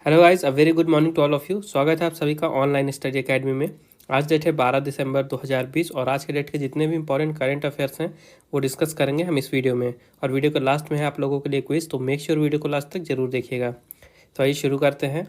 Hello guys, a very good morning to all of you. स्वागत है आप सभी का ऑनलाइन स्टडी एकेडमी में। आज डेट है 12 दिसंबर 2020 और आज के डेट के जितने भी इंपॉर्टेंट करंट अफेयर्स हैं वो डिस्कस करेंगे हम इस वीडियो में। और वीडियो के लास्ट में है आप लोगों के लिए क्विज, तो मेक श्योर वीडियो को लास्ट तक जरूर देखिएगा। तो आइए शुरू करते हैं।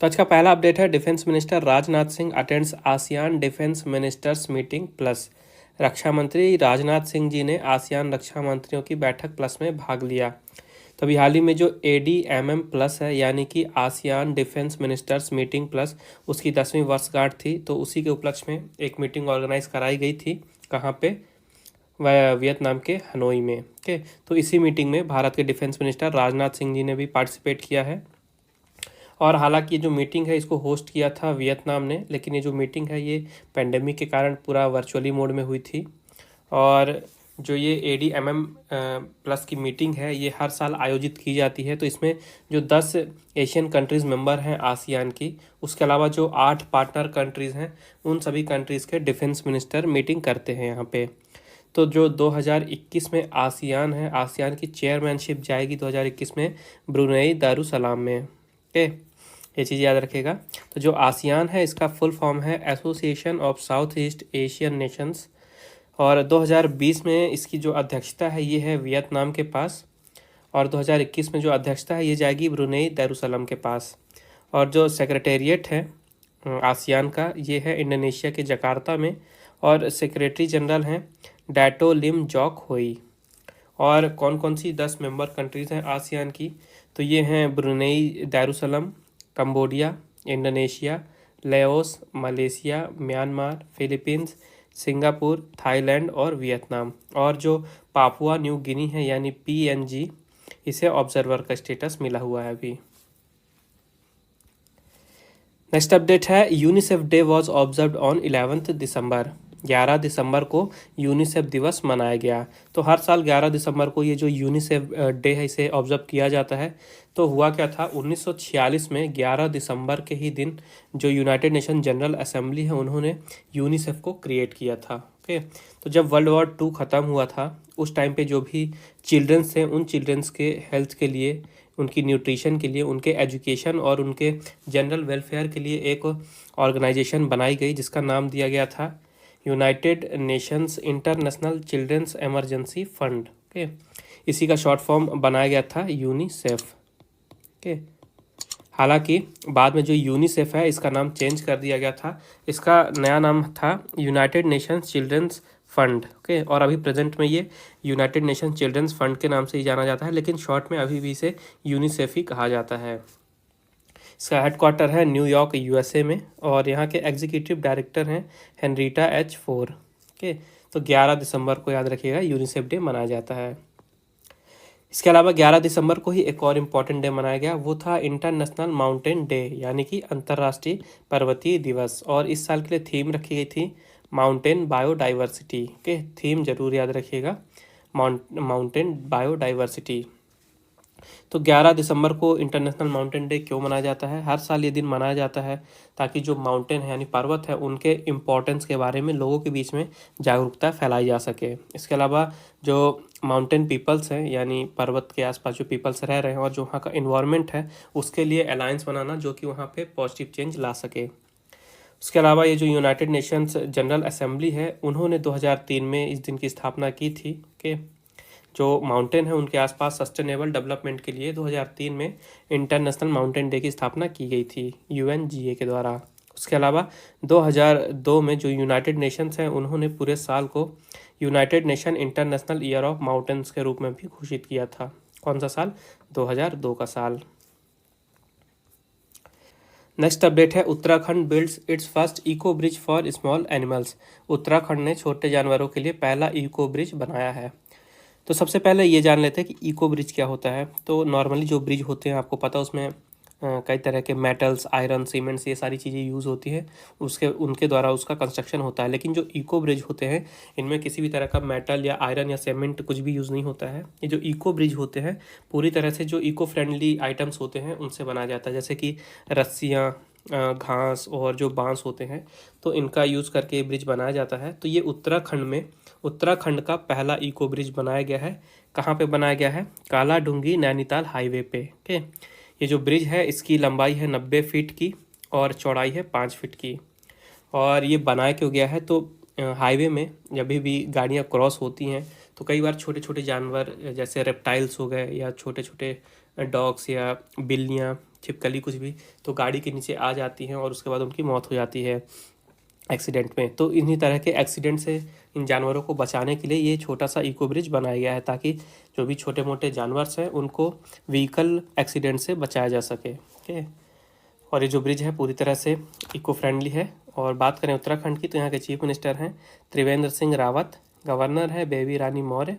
तो आज का पहला अपडेट है, defence minister Rajnath Singh attends ASEAN defence ministers meeting plus. रक्षा मंत्री राजनाथ सिंह जी ने आसियान रक्षा मंत्रियों की बैठक प्लस में भाग लिया। तो अभी हाल ही में जो ADMM प्लस है यानी कि ASEAN defence ministers meeting plus, उसकी 10वीं वर्षगांठ थी, तो उसी के उपलक्ष्य में एक मीटिंग ऑर्गेनाइज कराई गई थी। कहाँ पे? वियतनाम के हनोई में। ओके, तो इसी मीटिंग में भारत के डिफेंस मिनिस्टर राजनाथ सिंह जी ने भी पार्टिसिपेट किया है। और हालांकि ये जो मीटिंग है इसको होस्ट किया था वियतनाम ने, लेकिन ये जो मीटिंग है ये पेंडेमिक के कारण पूरा वर्चुअली मोड में हुई थी। और जो ये ADMM प्लस की मीटिंग है ये हर साल आयोजित की जाती है। तो इसमें जो 10 एशियन कंट्रीज़ मेंबर हैं आसियान की, उसके अलावा जो 8 पार्टनर कंट्रीज़ हैं उन सभी कंट्रीज़ के डिफेंस मिनिस्टर मीटिंग करते हैं यहाँ पे। तो जो 2021 में आसियान है, आसियान की चेयरमैनशिप जाएगी 2021 में ब्रुनेई दारुसलाम में। ओके, ये चीज़ याद रखिएगा। तो जो आसियान है इसका फुल फॉर्म है association of south east Asian Nations, और 2020 में इसकी जो अध्यक्षता है ये है वियतनाम के पास, और 2021 में जो अध्यक्षता है ये जाएगी ब्रुनेई दारुसलाम के पास। और जो सेक्रेटेरिएट है आसियान का ये है इंडोनेशिया के जकार्ता में, और सेक्रेटरी जनरल हैं डैटो लिम जॉक होई। और कौन कौन सी 10 मेंबर कंट्रीज़ हैं आसियान की, तो ये हैं Brunei Darussalam, Cambodia, Indonesia, Laos, Malaysia, Myanmar, Philippines, Singapore, Thailand और वियतनाम। और जो पापुआ न्यू गिनी है यानी PNG, इसे ऑब्जर्वर का स्टेटस मिला हुआ है अभी। नेक्स्ट अपडेट है, UNICEF day was observed on 11 दिसंबर। 11 दिसंबर को यूनिसेफ दिवस मनाया गया। तो हर साल 11 दिसंबर को ये जो यूनिसेफ डे है इसे ऑब्जर्व किया जाता है। तो हुआ क्या था, 1946 में 11 दिसंबर के ही दिन जो यूनाइटेड नेशन जनरल असेंबली है उन्होंने यूनिसेफ को क्रिएट किया था। ओके, तो जब वर्ल्ड वॉर 2 ख़त्म हुआ था उस टाइम पे जो भी चिल्ड्रंस थे उन चिल्ड्रंस के हेल्थ के लिए, उनकी न्यूट्रिशन के लिए, उनके एजुकेशन और उनके जनरल वेलफेयर के लिए एक ऑर्गेनाइजेशन बनाई गई जिसका नाम दिया गया था United Nations International Children's Emergency Fund. Okay, इसी का शॉर्ट फॉर्म बनाया गया था यूनिसेफ। ओके, हालांकि बाद में जो यूनिसेफ है इसका नाम चेंज कर दिया गया था, इसका नया नाम था United Nations Children's Fund. Okay, और अभी प्रेजेंट में ये यूनाइटेड नेशन चिल्ड्रंस फंड के नाम से ही जाना जाता है, लेकिन शॉर्ट में अभी भी इसे यूनिसेफ ही कहा जाता है। इसका हेडक्वार्टर है न्यूयॉर्क USA में, और यहाँ के एग्जीक्यूटिव डायरेक्टर हैं हेनरीटा H4। ओके, तो 11 दिसंबर को याद रखिएगा यूनिसेफ डे मनाया जाता है। इसके अलावा 11 दिसंबर को ही एक और इम्पॉर्टेंट डे मनाया गया, वो था इंटरनेशनल माउंटेन डे यानी कि अंतर्राष्ट्रीय पर्वतीय दिवस। और इस साल के लिए थीम रखी गई थी माउंटेन बायोडाइवर्सिटी। ओके, थीम जरूर याद रखिएगा, माउंटेन बायोडाइवर्सिटी। तो 11 दिसंबर को इंटरनेशनल माउंटेन डे क्यों मनाया जाता है? हर साल ये दिन मनाया जाता है ताकि जो माउंटेन है यानी पर्वत है उनके इम्पोर्टेंस के बारे में लोगों के बीच में जागरूकता फैलाई जा सके। इसके अलावा जो माउंटेन पीपल्स हैं यानी पर्वत के आसपास जो पीपल्स रह रहे हैं और जो वहाँ का इन्वायरमेंट है उसके लिए अलायंस बनाना जो कि वहाँ पे पॉजिटिव चेंज ला सके। उसके अलावा ये जो यूनाइटेड नेशंस जनरल असेंबली है उन्होंने 2003 में इस दिन की स्थापना की थी। ओके, जो माउंटेन है उनके आसपास सस्टेनेबल डेवलपमेंट के लिए 2003 में इंटरनेशनल माउंटेन डे की स्थापना की गई थी UNGA के द्वारा। उसके अलावा 2002 में जो यूनाइटेड नेशंस हैं उन्होंने पूरे साल को United nation international year of mountains के रूप में भी घोषित किया था। कौन सा साल? 2002 का साल। नेक्स्ट अपडेट है, Uttarakhand builds its first eco bridge for small animals. Uttarakhand ने छोटे जानवरों के लिए पहला इको ब्रिज बनाया है। तो सबसे पहले ये जान लेते हैं कि इको ब्रिज क्या होता है। तो नॉर्मली जो ब्रिज होते हैं आपको पता है उसमें कई तरह के मेटल्स, आयरन, सीमेंट्स, ये सारी चीज़ें यूज़ होती है, उनके द्वारा उसका कंस्ट्रक्शन होता है। लेकिन जो इको ब्रिज होते हैं इनमें किसी भी तरह का मेटल या आयरन या सीमेंट कुछ भी यूज़ नहीं होता है। ये जो इको ब्रिज होते हैं पूरी तरह से जो इको फ्रेंडली आइटम्स होते हैं उनसे बनाया जाता है, जैसे कि रस्सियाँ, घास और जो बांस होते हैं तो इनका यूज़ करके ये ब्रिज बनाया जाता है। तो ये उत्तराखंड का पहला इको ब्रिज बनाया गया है। कहाँ पे बनाया गया है? काला डूंगी नैनीताल हाईवे पे। ओके, ये जो ब्रिज है इसकी लंबाई है 90 फीट की और चौड़ाई है 5 फीट की। और ये बनाया क्यों गया है? तो हाईवे में जब भी गाड़ियाँ क्रॉस होती हैं तो कई बार छोटे छोटे जानवर जैसे रेप्टाइल्स हो गए या छोटे छोटे डॉग्स या बिल्लियाँ, छिपकली, कुछ भी, तो गाड़ी के नीचे आ जाती हैं और उसके बाद उनकी मौत हो जाती है एक्सीडेंट में। तो इन्हीं तरह के एक्सीडेंट से इन जानवरों को बचाने के लिए ये छोटा सा इको ब्रिज बनाया गया है, ताकि जो भी छोटे मोटे जानवर हैं उनको व्हीकल एक्सीडेंट से बचाया जा सके। ओके, और ये जो ब्रिज है पूरी तरह से इको फ्रेंडली है। और बात करें उत्तराखंड की तो यहाँ के चीफ मिनिस्टर हैं त्रिवेंद्र सिंह रावत, गवर्नर है बेबी रानी मौर्य,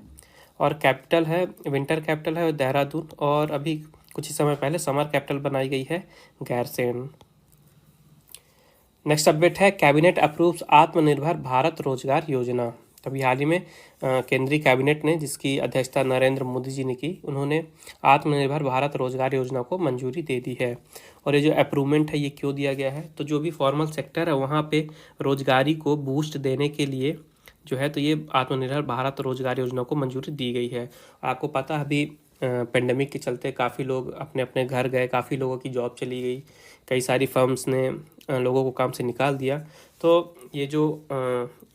और कैपिटल है, विंटर कैपिटल है देहरादून, और अभी कुछ ही समय पहले समर कैपिटल बनाई गई है गैरसैंण। नेक्स्ट अपडेट है कैबिनेट अप्रूव्स आत्मनिर्भर भारत रोजगार योजना। तभी हाल ही में केंद्रीय कैबिनेट ने, जिसकी अध्यक्षता नरेंद्र मोदी जी ने की, उन्होंने आत्मनिर्भर भारत रोजगार योजना को मंजूरी दे दी है। और ये जो अप्रूवमेंट है ये क्यों दिया गया है? तो जो भी फॉर्मल सेक्टर है वहाँ पे रोजगारी को बूस्ट देने के लिए जो है तो ये आत्मनिर्भर भारत रोजगार योजना को मंजूरी दी गई है। आपको पता है अभी पेंडेमिक के चलते काफ़ी लोग अपने अपने घर गए, काफ़ी लोगों की जॉब चली गई, कई सारी फर्म्स ने लोगों को काम से निकाल दिया। तो ये जो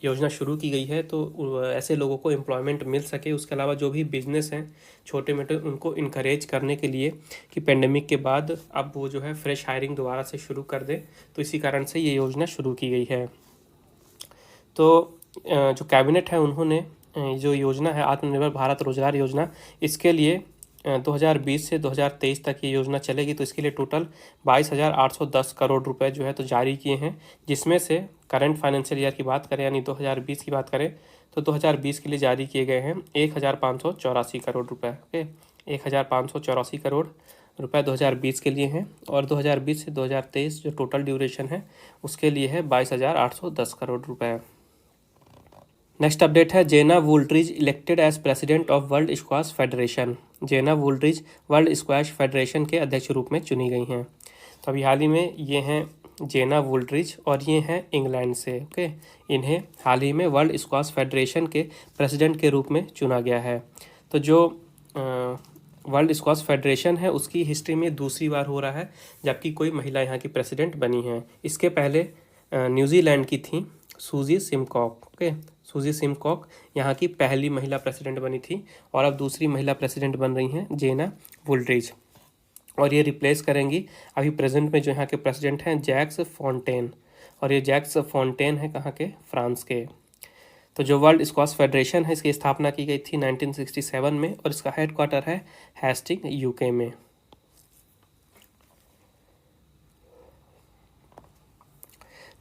योजना शुरू की गई है तो ऐसे लोगों को एम्प्लॉयमेंट मिल सके। उसके अलावा जो भी बिजनेस हैं छोटे मोटे, उनको इनकरेज करने के लिए कि पेंडेमिक के बाद अब वो जो है फ्रेश हायरिंग दोबारा से शुरू कर दे, तो इसी कारण से ये योजना शुरू की गई है। तो जो कैबिनेट है उन्होंने जो योजना है आत्मनिर्भर भारत रोजगार योजना, इसके लिए 2020 से 2023 तक ये योजना चलेगी। तो इसके लिए टोटल 22,810 करोड़ रुपए जो है तो जारी किए हैं, जिसमें से करंट फाइनेंशियल ईयर की बात करें यानी 2020 की बात करें तो 2020 के लिए जारी किए गए हैं 1,584 करोड़ रुपए। ओके, 1,584 करोड़ रुपए 2020 के लिए हैं, और 2020 से 2023 जो टोटल ड्यूरेशन है उसके लिए है 22,810 करोड़ रुपए। नेक्स्ट अपडेट है Zena Wooldridge elected as president of world squash federation. Zena Wooldridge world squash federation के अध्यक्ष रूप में चुनी गई हैं। तो अभी हाल ही में ये हैं जेना वुल्ट्रिज और ये हैं इंग्लैंड से। ओके, इन्हें हाल ही में वर्ल्ड स्क्वैश फेडरेशन के प्रेसिडेंट के रूप में चुना गया है। तो जो वर्ल्ड स्क्वैश फेडरेशन है उसकी हिस्ट्री में दूसरी बार हो रहा है जबकि कोई महिला यहाँ की प्रेसिडेंट बनी है। इसके पहले न्यूजीलैंड की थी सूजी सिमकॉक। ओके, सूजी सिमकॉक यहाँ की पहली महिला प्रेसिडेंट बनी थी, और अब दूसरी महिला प्रेसिडेंट बन रही हैं जेना वुल्ट्रिज, और ये रिप्लेस करेंगी अभी प्रेजेंट में जो यहाँ के प्रेसिडेंट हैं जैक्स फॉन्टेन। और ये जैक्स फॉन्टेन है कहाँ के? फ्रांस के। तो जो वर्ल्ड स्क्वैश फेडरेशन है इसकी स्थापना की गई थी 1967 में, और इसका हेडक्वार्टर है हेस्टिंग यूके में।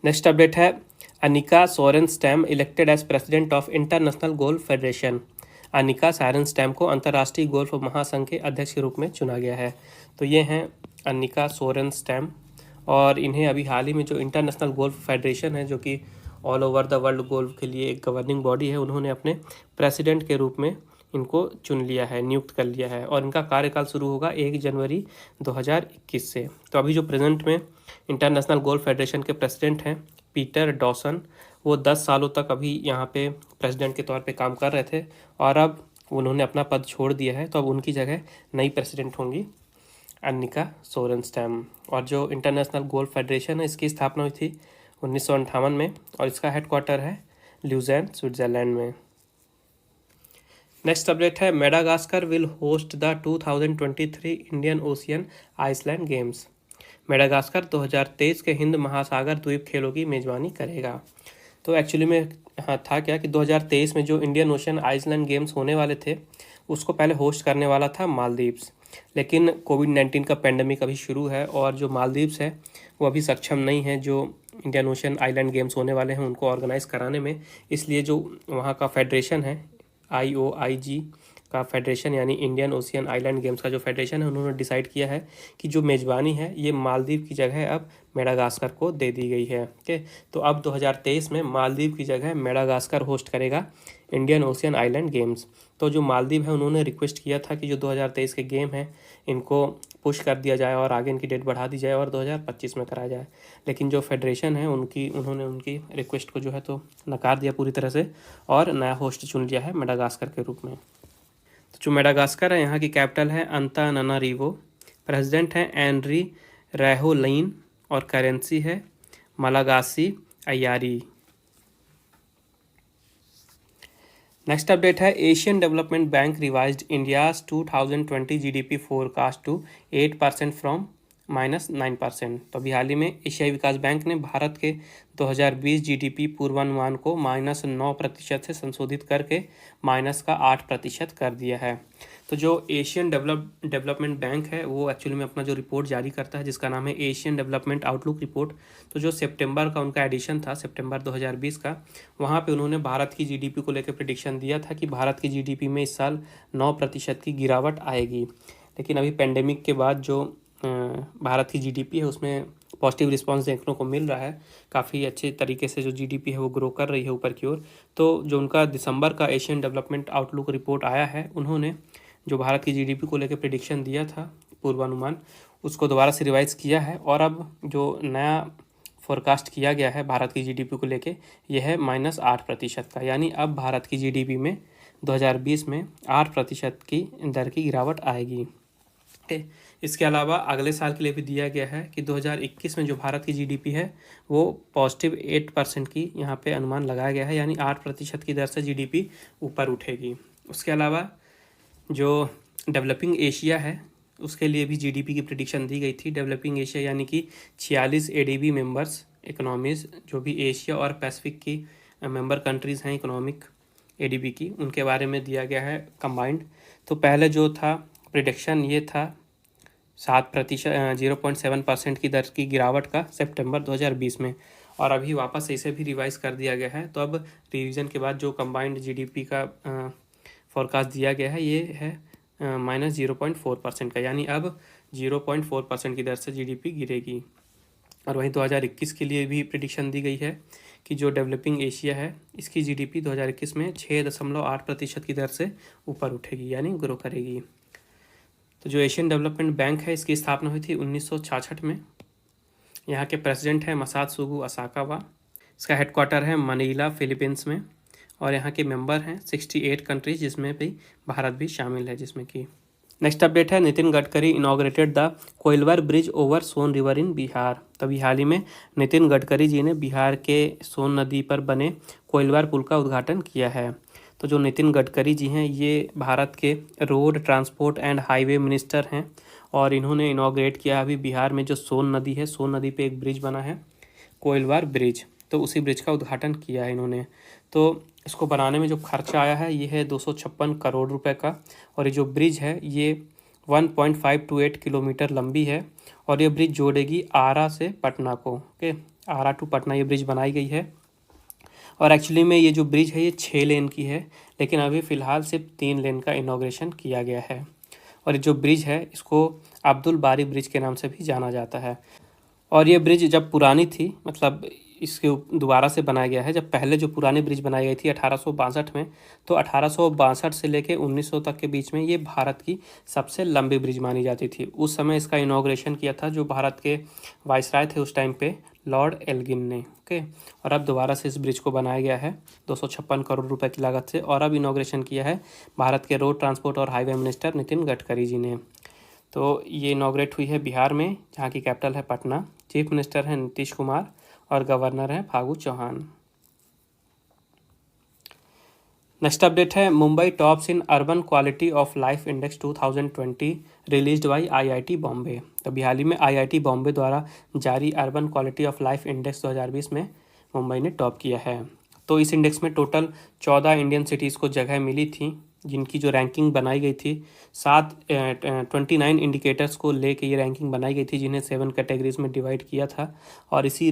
नेक्स्ट अपडेट है Annika Sorenstam elected as president of international golf federation. Annika Sorenstam को अंतर्राष्ट्रीय गोल्फ महासंघ के अध्यक्ष के रूप में चुना गया है। तो ये हैं अनिका सोरेनस्टैम, और इन्हें अभी हाल ही में जो इंटरनेशनल गोल्फ फेडरेशन है जो कि all over the world golf के लिए एक गवर्निंग बॉडी है, उन्होंने अपने प्रेसिडेंट के रूप में इनको चुन लिया है, नियुक्त कर लिया है, और इनका कार्यकाल शुरू होगा 1 जनवरी 2021 से। तो अभी जो प्रेजेंट में इंटरनेशनल गोल्फ फेडरेशन के प्रेसिडेंट हैं पीटर डॉसन, वो 10 सालों तक अभी यहाँ पे प्रेसिडेंट के तौर पे काम कर रहे थे, और अब उन्होंने अपना पद छोड़ दिया है। तो अब उनकी जगह नई प्रेसिडेंट होंगी अनिका सोरेनस्टैम। और जो इंटरनेशनल गोल्फ फेडरेशन है इसकी स्थापना हुई थी 1958 में, और इसका हेडक्वार्टर है ल्यूजेन स्विट्जरलैंड में। नेक्स्ट अपडेट है Madagascar will host the 2023 Indian Ocean Island Games. Madagascar 2023 के हिंद महासागर द्वीप खेलों की मेजबानी करेगा। तो एक्चुअली में हाँ था क्या कि 2023 में जो इंडियन ओशन आइसलैंड गेम्स होने वाले थे उसको पहले होस्ट करने वाला था मालदीव्स, लेकिन कोविड-19 का पेंडेमिक अभी शुरू है और जो मालदीव्स है वो अभी सक्षम नहीं है जो इंडियन ओशन आइलैंड गेम्स होने वाले हैं उनको ऑर्गेनाइज़ कराने में। इसलिए जो वहाँ का फेडरेशन है IOIG का फेडरेशन यानी इंडियन ओशियन आइलैंड गेम्स का जो फेडरेशन है उन्होंने डिसाइड किया है कि जो मेज़बानी है ये मालदीव की जगह अब मेडागास्कर को दे दी गई है। ओके, तो अब 2023 में मालदीव की जगह मेडागास्कर होस्ट करेगा इंडियन ओशियन आइलैंड गेम्स। तो जो मालदीव है उन्होंने रिक्वेस्ट किया था कि जो 2023 के गेम हैं इनको पुश कर दिया जाए और आगे इनकी डेट बढ़ा दी जाए और 2025 में कराया जाए। लेकिन जो फेडरेशन है उन्होंने उनकी रिक्वेस्ट को जो है तो नकार दिया पूरी तरह से और नया होस्ट चुन लिया है मेडागास्कर के रूप में। तो जो मेडागास्कर है यहाँ की कैपिटल है अंतानानारिवो, प्रेसिडेंट हैं एनरी रैहोलिन और करेंसी है मलागासी अयारी। नेक्स्ट अपडेट है Asian Development Bank revised India's 2020 GDP forecast to 8% from -9%। तो अभी हाल ही में एशियाई विकास बैंक ने भारत के 2020 जीडीपी पूर्वानुमान को -9% से संशोधित करके -8% कर दिया है। तो जो एशियन डेवलपमेंट बैंक है वो एक्चुअली में अपना जो रिपोर्ट जारी करता है जिसका नाम है एशियन डेवलपमेंट आउटलुक रिपोर्ट। तो जो सितंबर का उनका एडिशन था, सितंबर 2020 का, वहाँ पे उन्होंने भारत की जीडीपी को लेकर प्रेडिक्शन दिया था कि भारत की जीडीपी में इस साल 9% की गिरावट आएगी। लेकिन अभी पेंडेमिक के बाद जो भारत की जीडीपी है उसमें पॉजिटिव रिस्पांस देखने को मिल रहा है, काफ़ी अच्छे तरीके से जो जीडीपी है वो ग्रो कर रही है ऊपर की ओर। तो जो उनका दिसंबर का एशियन डेवलपमेंट आउटलुक रिपोर्ट आया है, उन्होंने जो भारत की जीडीपी को लेकर प्रेडिक्शन दिया था पूर्वानुमान, उसको दोबारा से रिवाइज किया है और अब जो नया फोरकास्ट किया गया है भारत की जीडीपी को लेके यह है -8% का। यानी अब भारत की जीडीपी में 2020 में 8% की दर की गिरावट आएगी। इसके अलावा अगले साल के लिए भी दिया गया है कि 2021 में जो भारत की जीडीपी है वो +8% की यहाँ पे अनुमान लगाया गया है, यानी 8% की दर से जीडीपी ऊपर उठेगी। उसके अलावा जो डेवलपिंग एशिया है उसके लिए भी जीडीपी की प्रेडिक्शन दी गई थी। डेवलपिंग एशिया यानी कि 46 एडीबी मेंबर्स इकोनॉमीज़ जो भी एशिया और पैसिफिक की मेंबर कंट्रीज़ हैं इकोनॉमिक एडीबी की, उनके बारे में दिया गया है कंबाइंड। तो पहले जो था प्रेडिक्शन ये था 0.7% की दर की गिरावट का सितंबर 2020 में, और अभी वापस इसे भी रिवाइज कर दिया गया है। तो अब रिवीजन के बाद जो कंबाइंड जीडीपी का फोरकास्ट दिया गया है ये है -0.4% का, यानी अब 0.4% की दर से जीडीपी गिरेगी। और वहीं 2021 के लिए भी प्रेडिक्शन दी गई है कि जो डेवलपिंग एशिया है इसकी जीडीपी 2021 में 6.8% की दर से ऊपर उठेगी, यानी ग्रो करेगी। तो जो एशियन डेवलपमेंट बैंक है इसकी स्थापना हुई थी 1966 में। यहाँ के प्रेसिडेंट है मसात्सुगु असाकावा। इसका हेडक्वार्टर है मनीला फिलीपींस में, और यहाँ के मेंबर हैं 68 कंट्रीज जिसमें भी भारत भी शामिल है। जिसमें कि नेक्स्ट अपडेट है Nitin Gadkari inaugurated the Koilwar bridge over Son river in Bihar. तभी हाल ही में नितिन गडकरी जी ने बिहार के सोन नदी पर बने कोइलवर पुल का उद्घाटन किया है। तो जो नितिन गडकरी जी हैं ये भारत के road transport and highway minister हैं, और इन्होंने इनॉग्रेट किया अभी बिहार में जो सोन नदी है, सोन नदी पे एक ब्रिज बना है कोइलवर ब्रिज, तो उसी ब्रिज का उद्घाटन किया है इन्होंने। तो इसको बनाने में जो खर्चा आया है ये है 256 करोड़ रुपए का, और ये जो ब्रिज है ये 1.528 किलोमीटर लंबी है, और ये ब्रिज जोड़ेगी आरा से पटना को। ओके, आरा टू पटना ये ब्रिज बनाई गई है। और एक्चुअली में ये जो ब्रिज है ये 6 लेन की है, लेकिन अभी फ़िलहाल सिर्फ 3 लेन का इनॉग्रेशन किया गया है। और ये जो ब्रिज है इसको अब्दुल बारी ब्रिज के नाम से भी जाना जाता है। और ये ब्रिज जब पुरानी थी, मतलब इसके दोबारा से बनाया गया है, जब पहले जो पुरानी ब्रिज बनाई गई थी 1862 में, तो 1862 से लेके 1900 तक के बीच में ये भारत की सबसे लंबी ब्रिज मानी जाती थी। उस समय इसका इनॉग्रेशन किया था जो भारत के वाइसराय थे उस टाइम पे, लॉर्ड एल्गिन ने। ओके, और अब दोबारा से इस ब्रिज को बनाया गया है 256 करोड़ रुपए की लागत से, और अब इनॉग्रेशन किया है भारत के रोड ट्रांसपोर्ट और हाईवे मिनिस्टर नितिन गडकरी जी ने। तो ये इनॉग्रेट हुई है बिहार में, जहाँ की कैपिटल है पटना। चीफ मिनिस्टर हैं नीतीश कुमार और गवर्नर हैं फागू चौहान। नेक्स्ट अपडेट है Mumbai tops in urban quality of life index 2020 released by IIT Bombay. तभी हाल ही में आईआईटी बॉम्बे द्वारा जारी urban quality of life index 2020 में मुंबई ने टॉप किया है। तो इस इंडेक्स में टोटल 14 इंडियन सिटीज़ को जगह मिली थी, जिनकी जो रैंकिंग बनाई गई थी 29 इंडिकेटर्स को लेके ये रैंकिंग बनाई गई थी, जिन्हें 7 कैटेगरीज में डिवाइड किया था। और इसी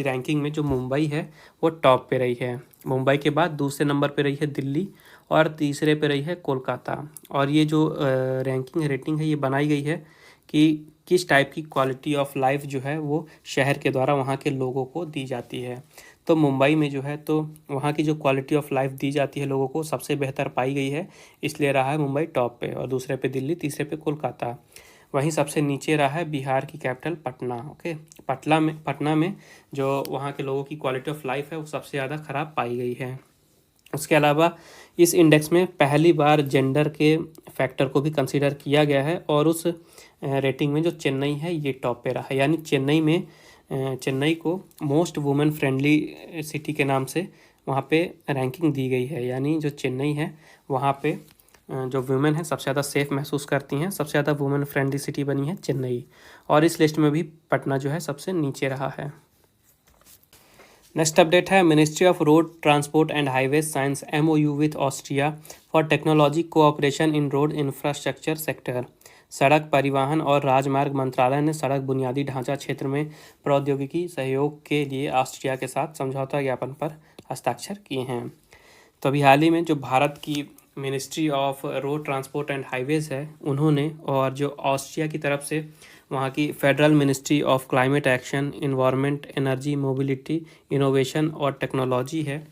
रैंकिंग में जो मुंबई है वो टॉप पे रही है। मुंबई के बाद दूसरे नंबर पे रही है दिल्ली, और तीसरे पे रही है कोलकाता। और ये जो रेटिंग है ये बनाई गई है कि किस टाइप की क्वालिटी ऑफ लाइफ जो है वो शहर के द्वारा वहाँ के लोगों को दी जाती है। तो मुंबई में जो है तो वहाँ की जो क्वालिटी ऑफ लाइफ दी जाती है लोगों को सबसे बेहतर पाई गई है, इसलिए रहा है मुंबई टॉप पे, और दूसरे पे दिल्ली, तीसरे पे कोलकाता। वहीं सबसे नीचे रहा है बिहार की कैपिटल पटना। ओके, पटना में जो वहाँ के लोगों की क्वालिटी ऑफ लाइफ है वो सबसे ज़्यादा ख़राब पाई गई है। उसके अलावा इस इंडेक्स में पहली बार जेंडर के फैक्टर को भी कंसीडर किया गया है और उस रेटिंग में जो चेन्नई है ये टॉप पे रहा है। यानी चेन्नई को मोस्ट वुमेन फ्रेंडली सिटी के नाम से वहाँ पे रैंकिंग दी गई है। यानी जो चेन्नई है वहाँ पे जो वुमेन है सबसे ज़्यादा सेफ महसूस करती हैं, सबसे ज़्यादा वुमेन फ्रेंडली सिटी बनी है चेन्नई। और इस लिस्ट में भी पटना जो है सबसे नीचे रहा है। नेक्स्ट अपडेट है ministry of road transport and highways science MOU with Austria for technology cooperation in road infrastructure sector. सड़क परिवहन और राजमार्ग मंत्रालय ने सड़क बुनियादी ढांचा क्षेत्र में प्रौद्योगिकी सहयोग के लिए ऑस्ट्रिया के साथ समझौता ज्ञापन पर हस्ताक्षर किए हैं। तो अभी हाल ही में जो भारत की ministry of road transport and highways है उन्होंने, और जो ऑस्ट्रिया की तरफ से वहाँ की federal ministry of climate action, environment, energy, mobility, innovation और टेक्नोलॉजी है,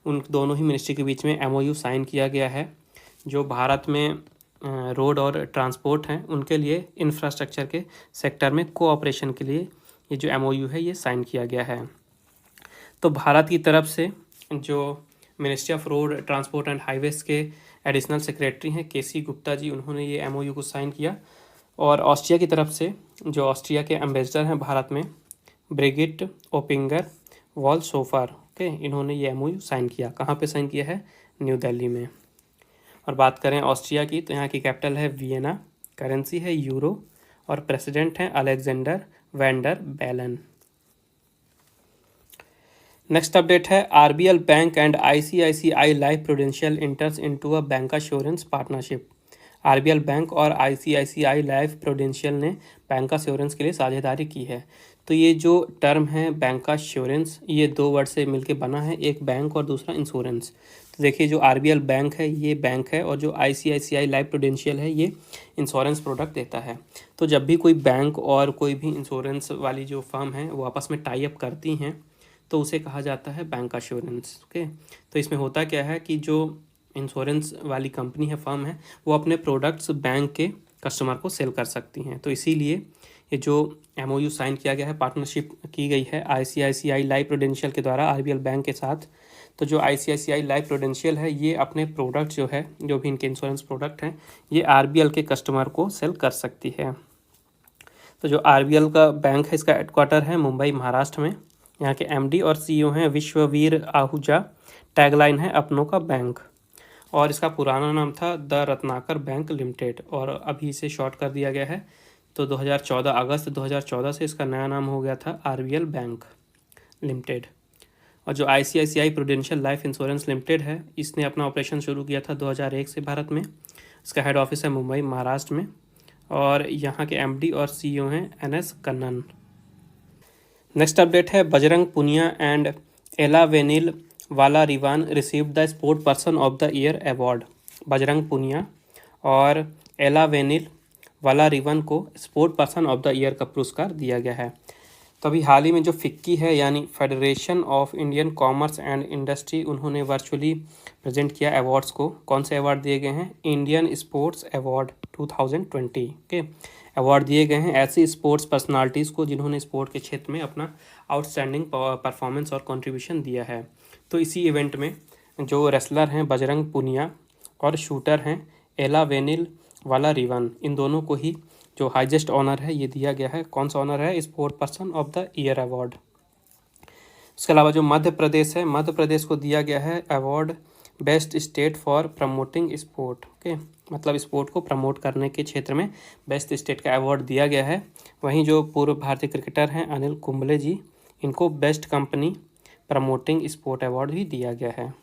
उन दोनों ही मिनिस्ट्री के बीच में MOU साइन किया गया है। जो भारत में रोड और ट्रांसपोर्ट हैं उनके लिए इंफ्रास्ट्रक्चर के सेक्टर में कोऑपरेशन के लिए ये जो MOU है ये साइन किया गया है। तो भारत की तरफ से जो ministry of road transport and highways के एडिशनल सेक्रेटरी हैं KC गुप्ता जी, उन्होंने ये MOU को साइन किया। और ऑस्ट्रिया की तरफ से जो ऑस्ट्रिया के एम्बेसडर हैं भारत में, ब्रिगिट ओपिंगर वॉलसोफर, ओके, इन्होंने ये MOU साइन किया। कहाँ पे साइन किया है? न्यू दिल्ली में। और बात करें ऑस्ट्रिया की तो यहाँ की कैपिटल है वियना, करेंसी है यूरो और प्रेसिडेंट हैं अलेक्जेंडर वैन डर बेलन। नेक्स्ट अपडेट है RBL bank and ICICI life prudential इंटर्स into a bank assurance partnership. RBL bank और ICICI लाइफ प्रूडेंशियल ने बैंक एश्योरेंस के लिए साझेदारी की है। तो ये जो टर्म है बैंक एश्योरेंस, ये दो वर्ड से मिलके बना है, एक बैंक और दूसरा इंश्योरेंस। तो देखिए जो RBL बैंक है ये बैंक है और जो ICICI लाइफ प्रूडेंशियल है ये इंश्योरेंस प्रोडक्ट देता है। तो जब भी कोई बैंक और कोई भी इंश्योरेंस वाली जो फर्म है वो आपस में टाई अप करती हैं तो उसे कहा जाता है बैंक एश्योरेंस। ओके, तो इसमें होता क्या है कि जो इंश्योरेंस वाली कंपनी है, फर्म है, वो अपने प्रोडक्ट्स बैंक के कस्टमर को सेल कर सकती हैं। तो इसीलिए ये जो MOU साइन किया गया है, पार्टनरशिप की गई है ICICI लाइफ प्रूडेंशियल के द्वारा RBL बैंक के साथ। तो जो ICICI लाइफ प्रूडेंशियल है ये अपने प्रोडक्ट जो है, जो भी इनके इंश्योरेंस प्रोडक्ट हैं, ये RBL के कस्टमर को सेल कर सकती है। तो जो RBL का बैंक है इसका हेडक्वार्टर है मुंबई, महाराष्ट्र में। यहाँ के MD और CEO हैं विश्ववीर आहूजा। टैगलाइन है अपनों का बैंक, और इसका पुराना नाम था द रत्नाकर बैंक लिमिटेड और अभी इसे शॉर्ट कर दिया गया है। तो 2014 अगस्त 2014 से इसका नया नाम हो गया था RBL बैंक लिमिटेड। और जो ICICI prudential life insurance limited है, इसने अपना ऑपरेशन शुरू किया था 2001 से भारत में। इसका हेड ऑफिस है मुंबई, महाराष्ट्र में, और यहाँ के MD और CEO हैं NS कन्नन। नेक्स्ट अपडेट है Bajrang Punia and Elavenil Valarivan received the sport person of the year award. Bajrang Punia और एला वेनिल वाला रिवन को sport person of the year का पुरस्कार दिया गया है। तो अभी हाल ही में जो फिक्की है यानी federation of Indian commerce and industry, उन्होंने वर्चुअली प्रेजेंट किया अवार्ड्स को। कौन से अवार्ड दिए गए हैं? इंडियन स्पोर्ट्स अवार्ड 2020 के अवार्ड दिए गए हैं ऐसी स्पोर्ट्स पर्सनालिटीज़ को जिन्होंने स्पोर्ट के क्षेत्र में अपना आउटस्टैंडिंग परफॉर्मेंस और कंट्रीब्यूशन दिया है। तो इसी इवेंट में जो रेसलर हैं बजरंग पुनिया और शूटर हैं एला वेनिल वाला रिवन, इन दोनों को ही जो हाईएस्ट ऑनर है ये दिया गया है। कौन सा ऑनर है? Sport person of the year award. इसके अलावा जो मध्य प्रदेश है, मध्य प्रदेश को दिया गया है award best state for promoting sport. Okay, मतलब स्पोर्ट को प्रमोट करने के क्षेत्र में बेस्ट स्टेट का अवार्ड दिया गया है। वहीं जो पूर्व भारतीय क्रिकेटर हैं अनिल कुंबले जी, इनको best company promoting sport award भी दिया गया है।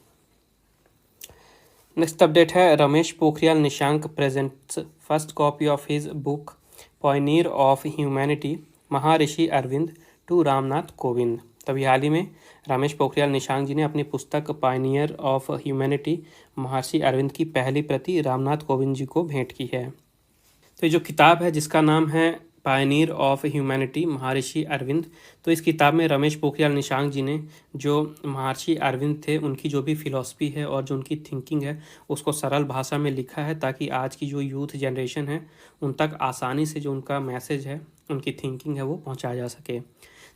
नेक्स्ट अपडेट है Ramesh Pokhriyal Nishank presents first copy of his book pioneer of humanity Maharshi Aurobindo to Ramnath Kovind. तभी हाल ही में रमेश पोखरियाल निशंक जी ने अपनी पुस्तक Pioneer of humanity Maharshi Arvind की पहली प्रति रामनाथ कोविंद जी को भेंट की है। तो ये जो किताब है जिसका नाम है Pioneer of humanity Maharshi Arvind. तो इस किताब में रमेश पोखरियाल निशंक जी ने जो महर्षि अरविंद थे उनकी जो भी फिलॉसफी है और जो उनकी थिंकिंग है उसको सरल भाषा में लिखा है, ताकि आज की जो यूथ जनरेशन है उन तक आसानी से जो उनका मैसेज है, उनकी थिंकिंग है, वो पहुंचाया जा सके।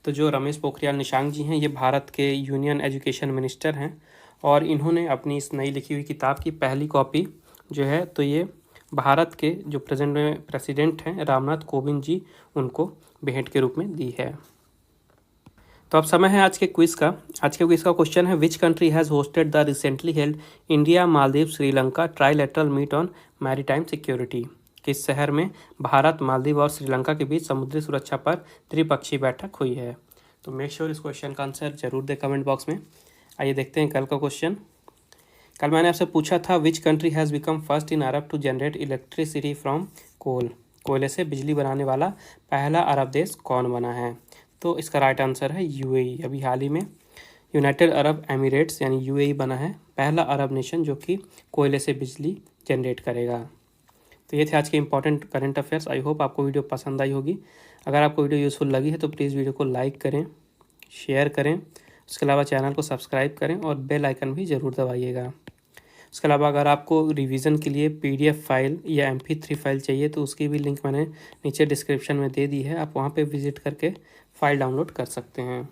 तो जो रमेश पोखरियाल निशंक जी हैं ये भारत के यूनियन एजुकेशन मिनिस्टर हैं, और इन्होंने अपनी इस नई लिखी हुई किताब की पहली कॉपी जो है तो ये भारत के जो प्रेजेंट में प्रेसिडेंट हैं रामनाथ कोविंद जी उनको भेंट के रूप में दी है। तो अब समय है आज के क्विज का। आज के क्विज का क्वेश्चन है, which country has hosted the recently held India Maldives Sri Lanka trilateral meet on maritime security. किस शहर में भारत, मालदीव और श्रीलंका के बीच समुद्री सुरक्षा पर त्रिपक्षीय बैठक हुई है। तो मेक श्योर इस क्वेश्चन का आंसर जरूर दें कमेंट बॉक्स में। आइए देखते हैं कल का क्वेश्चन। कल मैंने आपसे पूछा था, which country has become first in Arab to generate electricity from coal. कोयले से बिजली बनाने वाला पहला अरब देश कौन बना है। तो इसका राइट आंसर है यूएई। अभी हाल ही में यूनाइटेड अरब एमिरेट्स यानी यूएई बना है पहला अरब नेशन जो कि कोयले से बिजली जनरेट करेगा। तो ये थे आज के important current affairs. I hope आपको वीडियो पसंद आई होगी। अगर आपको वीडियो यूज़फुल लगी है तो प्लीज़ वीडियो को लाइक करें, शेयर करें, उसके अलावा चैनल को सब्सक्राइब करें और बेल आइकन भी ज़रूर दबाइएगा। उसके अलावा अगर आपको रिवीजन के लिए पीडीएफ फाइल या MP3 फाइल चाहिए तो उसकी भी लिंक मैंने नीचे डिस्क्रिप्शन में दे दी है, आप वहाँ पे विजिट करके फ़ाइल डाउनलोड कर सकते हैं।